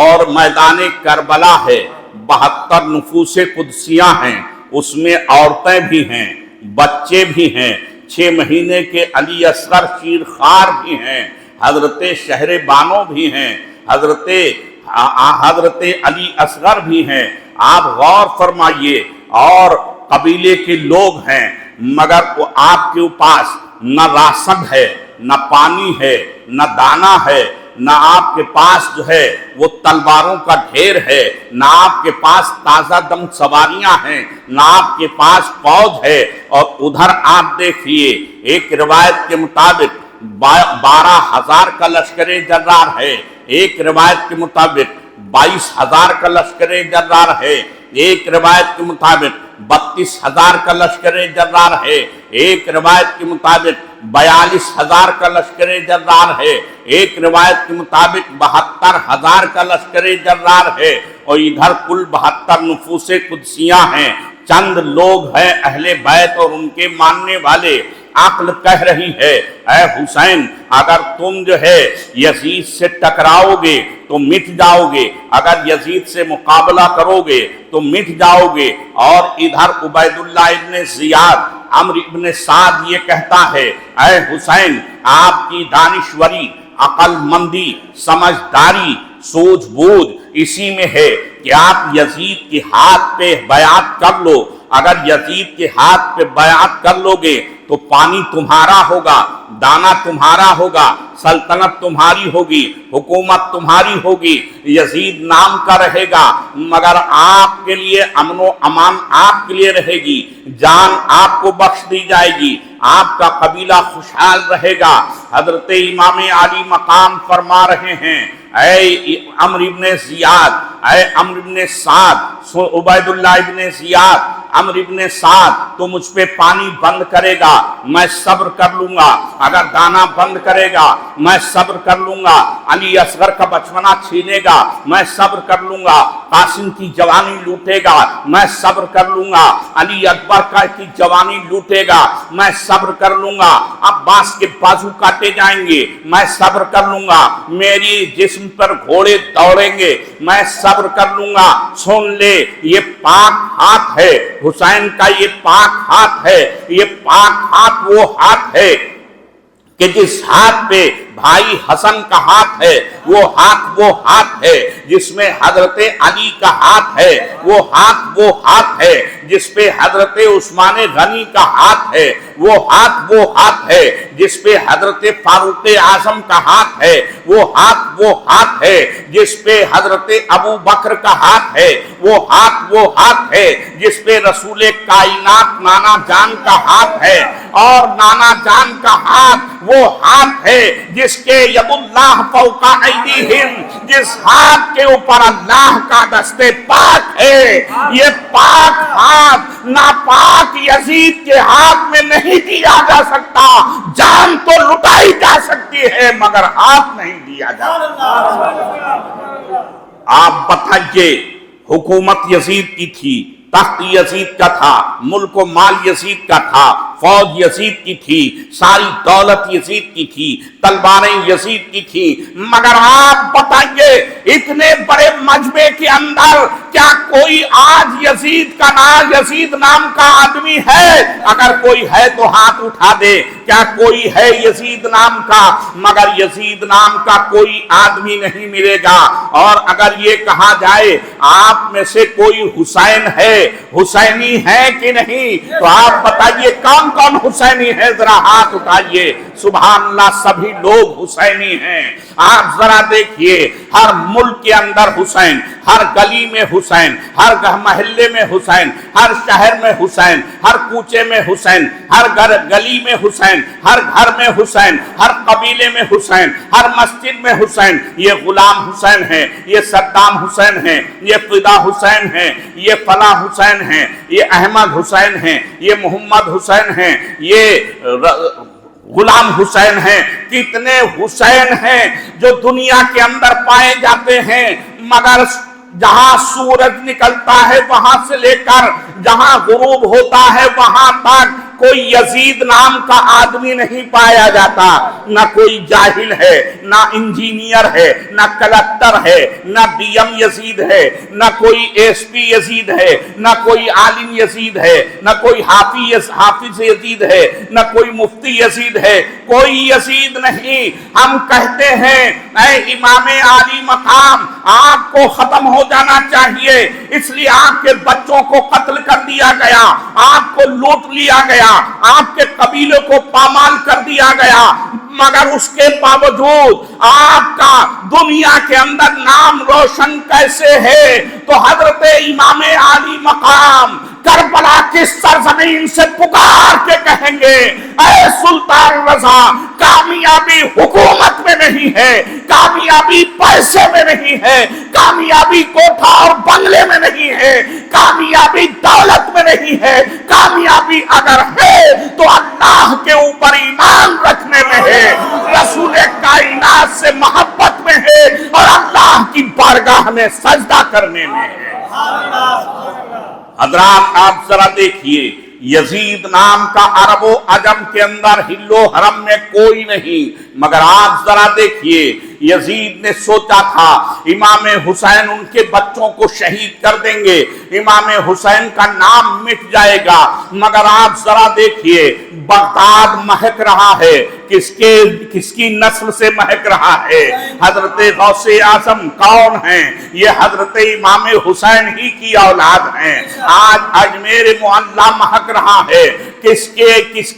اور میدان کربلا ہے، 72 نفوس قدسیاں ہیں، اس میں عورتیں بھی ہیں، بچے بھی ہیں، 6 مہینے کے علی اصغر شیرخوار بھی ہیں، حضرت شہر بانو بھی ہیں، حضرت علی اصغر بھی ہیں۔ آپ غور فرمائیے، اور قبیلے کے لوگ ہیں، مگر وہ آپ کے پاس نہ راسد ہے، نہ پانی ہے، نہ دانہ ہے، نہ آپ کے پاس جو ہے وہ تلواروں کا ڈھیر ہے، نہ آپ کے پاس تازہ دم سواریاں ہیں، نہ آپ کے پاس فوج ہے۔ اور ادھر آپ دیکھیے، ایک روایت کے مطابق 12,000 کا لشکر جرار ہے، ایک روایت کے مطابق 22,000 کا لشکر جرار ہے، ایک روایت کے مطابق 32,000 کا لشکر جرار ہے، ایک روایت کے مطابق 42,000 کا لشکر جرار ہے، ایک روایت کے مطابق 72,000 کا لشکر جرار ہے، اور ادھر کل 72 نفوس قدسیاں ہیں۔ چند لوگ ہیں اہل بیت اور ان کے ماننے والے۔ عقل کہہ رہی ہے اے حسین، اگر تم جو ہے یزید سے ٹکراؤ گے تو مٹ جاؤ گے، اگر یزید سے مقابلہ کرو گے تو مٹ جاؤ گے۔ اور ادھر عبید اللہ ابن زیاد، عمرو ابن سعد یہ کہتا ہے اے حسین، آپ کی دانشوری، عقل مندی، سمجھداری، سوجھ بوجھ اسی میں ہے کہ آپ یزید کے ہاتھ پہ بیعت کر لو۔ اگر یزید کے ہاتھ پہ بیعت کر لو گے تو پانی تمہارا ہوگا، دانہ تمہارا ہوگا، سلطنت تمہاری ہوگی، حکومت تمہاری ہوگی، یزید نام کا رہے گا، مگر آپ کے لیے امن و امان آپ کے لیے رہے گی، جان آپ کو بخش دی جائے گی، آپ کا قبیلہ خوشحال رہے گا۔ حضرت امام عالی مقام فرما رہے ہیں اے عمرو ابن زیاد، اے عمرو ابن سعد، عبید اللہ ابن زیاد، عمرو ابن سعد، تو مجھ پہ پانی بند کرے گا میں صبر کر لوں گا، اگر دانا بند کرے گا میں صبر کر لوں گا، علی اصغر کا بچپنا چھینے گا میں صبر کر لوں گا، قاسم کی جوانی لوٹے گا میں صبر کر لوں گا، علی اکبر کی جوانی لوٹے گا میں صبر کر لوں گا، عباس کے بازو کاٹے جائیں گے میں صبر کر لوں گا، میری جسم پر گھوڑے دوڑیں گے میں صبر کر لوں گا۔ سن لے، یہ پاک ہاتھ ہے حسین کا، یہ پاک ہاتھ ہے، یہ پاک ہاتھ وہ ہاتھ ہے کہ جس ہاتھ پہ بھائی حسن کا ہاتھ ہے، وہ ہاتھ ہے جس میں حضرت علی کا ہاتھ ہے، وہ ہاتھ ہے جس پہ حضرت عثمان غنی کا ہاتھ ہے، وہ ہاتھ ہے جس پہ حضرت فاروق اعظم کا ہاتھ ہے، وہ ہاتھ ہے جس پہ حضرت ابو بکر کا ہاتھ ہے، وہ ہاتھ ہے جس پہ رسول کائنات نانا جان کا ہاتھ ہے، اور نانا جان کا ہاتھ وہ ہاتھ ہے جس کے ید اللہ فوق ایدیہم، جس ہاتھ کے اوپر اللہ کا دست پاک ہے۔ یہ پاک ہاتھ ناپاک یزید کے ہاتھ میں نہیں دیا جا سکتا، جان تو لٹائی جا سکتی ہے مگر ہاتھ نہیں دیا جا سکتا۔ آپ بتائیے، حکومت یزید کی تھی، تخت یزید کا تھا، ملک و مال یزید کا تھا، فوج یزید کی تھی، ساری دولت یزید کی تھی، تلواریں یزید کی تھی، مگر آپ بتائیے اتنے بڑے مجمع کے اندر کیا کوئی آج یزید کا نام، یزید نام کا آدمی ہے؟ اگر کوئی ہے تو ہاتھ اٹھا دے، کیا کوئی ہے یزید نام کا؟ مگر یزید نام کا کوئی آدمی نہیں ملے گا۔ اور اگر یہ کہا جائے آپ میں سے کوئی حسین ہے، حسینی ہے کہ نہیں، تو آپ بتائیے کون کون حسینی ہے؟ ذرا ہاتھ اٹھائیے۔ سبحان اللہ، سبھی لوگ حسینی ہیں۔ آپ ذرا دیکھیے، ہر ملک کے اندر حسین، ہر گلی میں حسین، ہر محلے میں حسین، ہر شہر میں حسین، ہر کوچے میں حسین، ہر گلی میں حسین، ہر گھر میں حسین، ہر قبیلے میں حسین، ہر مسجد میں حسین۔ یہ غلام حسین ہے، یہ صدام حسین ہے، یہ فدا حسین ہے، یہ فلاں حسین ہے، یہ احمد حسین ہے، یہ محمد حسین ہے، یہ غلام حسین ہیں۔ کتنے حسین ہیں جو دنیا کے اندر پائے جاتے ہیں، مگر جہاں سورج نکلتا ہے وہاں سے لے کر جہاں غروب ہوتا ہے وہاں تک کوئی یزید نام کا آدمی نہیں پایا جاتا۔ نہ کوئی جاہل ہے، نہ انجینئر ہے، نہ کلکٹر ہے، نہ ڈی ایم یزید ہے، نہ کوئی ایس پی یزید ہے، نہ کوئی عالم یزید ہے، نہ کوئی حافظ یزید ہے، نہ کوئی مفتی یزید ہے، کوئی یزید نہیں۔ ہم کہتے ہیں اے امام عالی مقام، آپ کو ختم ہو جانا چاہیے، اس لیے آپ کے بچوں کو قتل کر دیا گیا، آپ کو لوٹ لیا گیا، آپ کے قبیلے کو پامال کر دیا گیا، مگر اس کے باوجود آپ کا دنیا کے اندر نام روشن کیسے ہے؟ تو حضرت امام عالی مقام کربلا کی سرزمین سے پکار کے کہیں گے اے سلطان رضا، کامیابی حکومت میں نہیں ہے، کامیابی پیسے میں نہیں ہے، کامیابی کوٹھا اور بنگلے میں نہیں ہے، کامیابی دولت میں نہیں ہے، کامیابی اگر ہے تو اللہ کے اوپر ایمان رکھنے میں ہے، رسول کائنات سے محبت میں ہے، اور اللہ کی بارگاہ میں سجدہ کرنے میں ہے۔ حضرات آپ ذرا دیکھیے، یزید نام کا عرب و عجم کے اندر حل و حرم میں کوئی نہیں، مگر آپ ذرا دیکھیے یزید نے سوچا تھا امام حسین ان کے بچوں کو شہید کر دیں گے، امام حسین کا نام مٹ جائے گا، مگر آپ ذرا دیکھیے بغداد مہک رہا ہے، کس کی نسل سے مہک رہا ہے؟ حضرت غوث اعظم کون ہیں؟ یہ حضرت امام حسین ہی کی اولاد ہیں۔ آج اجمیر معلیٰ مہک رہا ہے، کس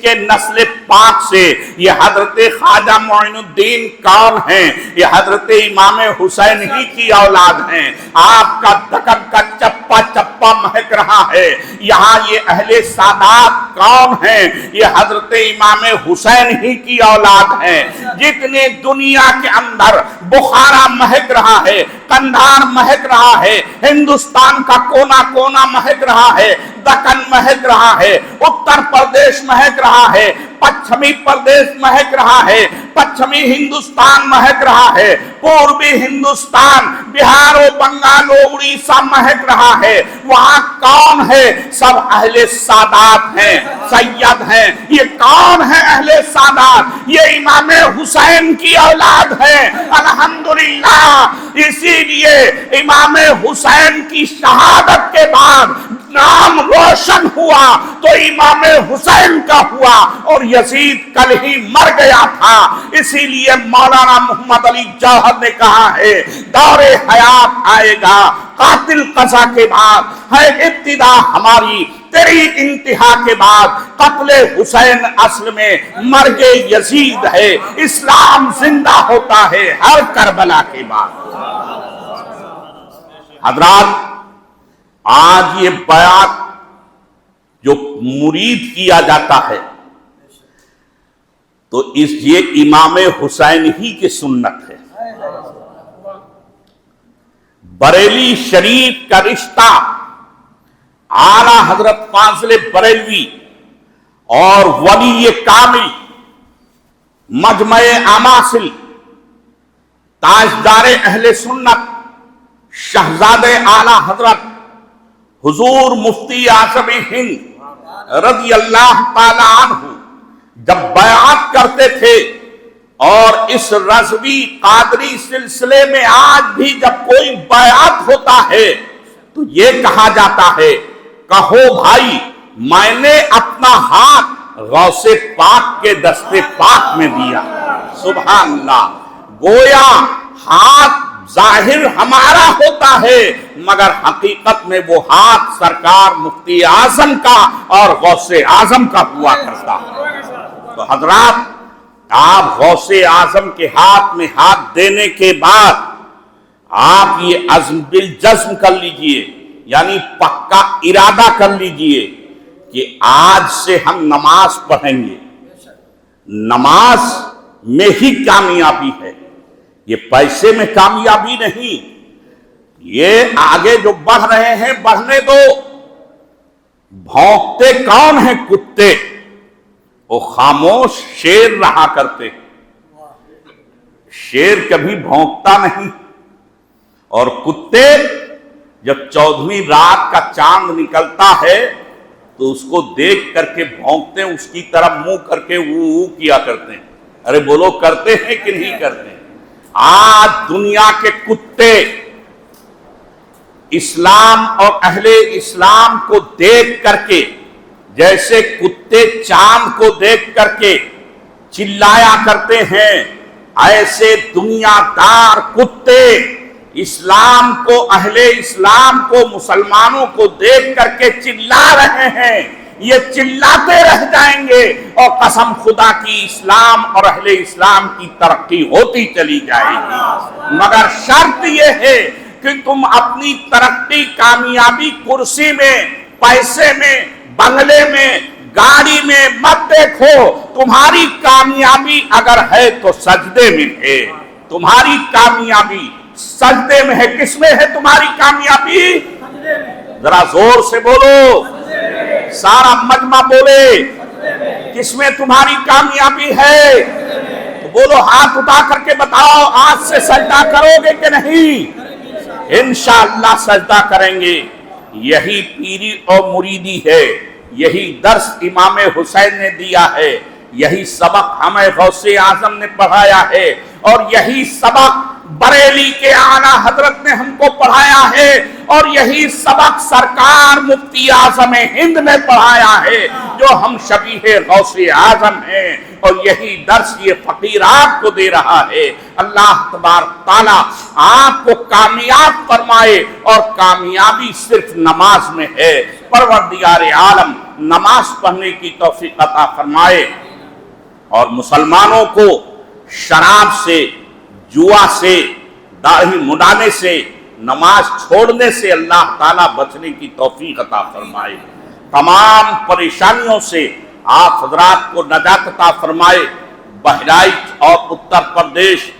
کے نسل پاک سے؟ یہ حضرت خواجہ معین الدین کون ہیں؟ یہ حضرت امام حسین ہی کی اولاد ہیں۔ آپ کا دکن کا چپا چپا مہک رہا ہے، یہاں یہ اہل سادات کون ہیں؟ یہ حضرت امام حسین ہی کی اولاد ہیں۔ جتنے دنیا کے اندر بخارا مہک رہا ہے، قندھار مہک رہا ہے، ہندوستان کا کونا کونا مہک رہا ہے، دکن مہک رہا ہے، اتر پردیش مہک رہا ہے، پچھمی پردیش مہک رہا ہے، پچھمی ہندوستان مہک رہا ہے، پوربی ہندوستان، بہار و بنگال و اڑیسہ مہک رہا ہے۔ وہاں کون ہے؟ سب اہل سادات ہیں، سید ہیں۔ یہ کون ہے اہل سادات؟ یہ امام حسین کی اولاد ہے، الحمدللہ۔ اسی لیے امام حسین کی شہادت کے بعد نام روشن ہوا تو امام حسین کا ہوا، اور یزید کل ہی مر گیا تھا۔ اسی لیے مولانا محمد علی جوہر نے کہا ہے دور حیات آئے گا قاتل قضا کے بعد، ہے ابتدا ہماری تیری انتہا کے بعد۔ قتل حسین اصل میں مرگ یزید ہے، اسلام زندہ ہوتا ہے ہر کربلا کے بعد۔ حضرات آج یہ بیعت جو مرید کیا جاتا ہے تو یہ امام حسین ہی کی سنت ہے۔ بریلی شریف کا رشتہ اعلیٰ حضرت فاضل بریلوی اور ولی کامل مجمع اماثل تاجدار اہل سنت شہزادے اعلیٰ حضرت حضور مفتی اعظم ہند رضی اللہ تعالی عنہ جب بیعت کرتے تھے، اور اس رضوی قادری سلسلے میں آج بھی جب کوئی بیعت ہوتا ہے تو یہ کہا جاتا ہے، کہو بھائی میں نے اپنا ہاتھ غوث پاک کے دستے پاک میں دیا۔ سبحان اللہ، گویا ہاتھ ظاہر ہمارا ہوتا ہے مگر حقیقت میں وہ ہاتھ سرکار مفتی اعظم کا اور غوث اعظم کا ہوا کرتا ہے۔ تو حضرات، آپ غوث اعظم کے ہاتھ میں ہاتھ دینے کے بعد آپ یہ عزم بالجزم کر لیجئے، یعنی پکا ارادہ کر لیجئے کہ آج سے ہم نماز پڑھیں گے۔ نماز میں ہی کامیابی ہے، یہ پیسے میں کامیابی نہیں۔ یہ آگے جو بڑھ رہے ہیں بڑھنے دو۔ بھونکتے کون ہیں؟ کتے۔ وہ خاموش شیر رہا کرتے، شیر کبھی بھونکتا نہیں، اور کتے جب 14ویں رات کا چاند نکلتا ہے تو اس کو دیکھ کر کے بھونکتے ہیں، اس کی طرف منہ کر کے وہ کیا کرتے ہیں۔ ارے بولو، کرتے ہیں کہ نہیں کرتے؟ آج دنیا کے کتے اسلام اور اہل اسلام کو دیکھ کر کے، جیسے کتے چاند کو دیکھ کر کے چلایا کرتے ہیں، ایسے دنیا دار کتے اسلام کو، اہل اسلام کو، مسلمانوں کو دیکھ کر کے چلا رہے ہیں۔ یہ چلاتے رہ جائیں گے اور قسم خدا کی اسلام اور اہل اسلام کی ترقی ہوتی چلی جائے گی، مگر شرط یہ ہے کہ تم اپنی ترقی، کامیابی کرسی میں، پیسے میں، بنگلے میں، گاڑی میں مت دیکھو۔ تمہاری کامیابی اگر ہے تو سجدے میں ہے، تمہاری کامیابی سجدے میں ہے۔ کس میں ہے تمہاری کامیابی؟ ذرا زور سے بولو، سارا مجمع بولے، کس میں تمہاری کامیابی ہے؟ تو بولو، ہاتھ اٹھا کر کے بتاؤ، آج سے سجدہ کرو گے کہ نہیں؟ انشاءاللہ سجدہ کریں گے۔ یہی پیری اور مریدی ہے، یہی درس امام حسین نے دیا ہے، یہی سبق ہمیں غوث اعظم نے پڑھایا ہے، اور یہی سبق بریلی کے اعلیٰ حضرت نے ہم کو پڑھایا ہے، اور یہی سبق سرکار مفتی اعظم ہند نے پڑھایا ہے جو ہم شبیہ غوث اعظم ہیں، اور یہی درس یہ فقیر آپ کو دے رہا ہے۔ اللہ تبارک تعالیٰ آپ کو کامیاب فرمائے، اور کامیابی صرف نماز میں ہے۔ پروردگار عالم نماز پڑھنے کی توفیق عطا فرمائے، اور مسلمانوں کو شراب سے، جوا سے، داڑھی مڈانے سے، نماز چھوڑنے سے اللہ تعالیٰ بچنے کی توفیق عطا فرمائے۔ تمام پریشانیوں سے آپ حضرات کو نجات عطا فرمائے۔ بہرائچ اور اتر پردیش